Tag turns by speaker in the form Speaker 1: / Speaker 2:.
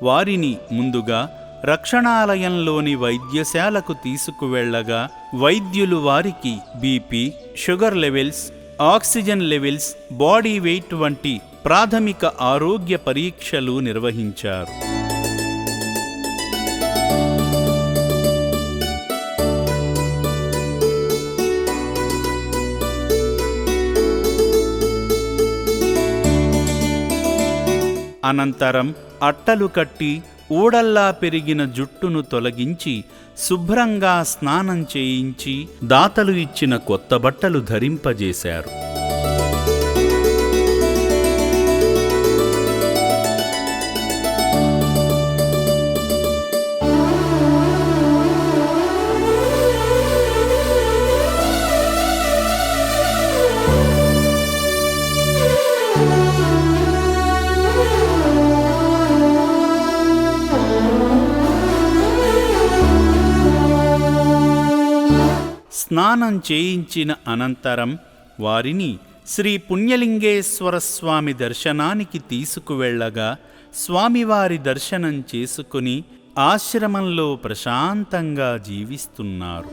Speaker 1: వారిని ముందుగా రక్షణాలయంలోని వైద్యశాలకు తీసుకువెళ్లగా వైద్యులు వారికి BP, sugar levels, oxygen levels, body weight వంటి ప్రాథమిక ఆరోగ్య పరీక్షలు నిర్వహించారు. అనంతరం అట్టలు కట్టి ఊడల్లా పెరిగిన జుట్టును తొలగించి శుభ్రంగా స్నానం చేయించి దాతలు ఇచ్చిన కొత్త బట్టలు ధరింపజేశారు. స్నానం చేయించిన అనంతరం వారిని శ్రీ పుణ్యలింగేశ్వర స్వామి దర్శనానికి తీసుకువెళ్లగా స్వామివారి దర్శనం చేసుకుని ఆశ్రమంలో ప్రశాంతంగా జీవిస్తున్నారు.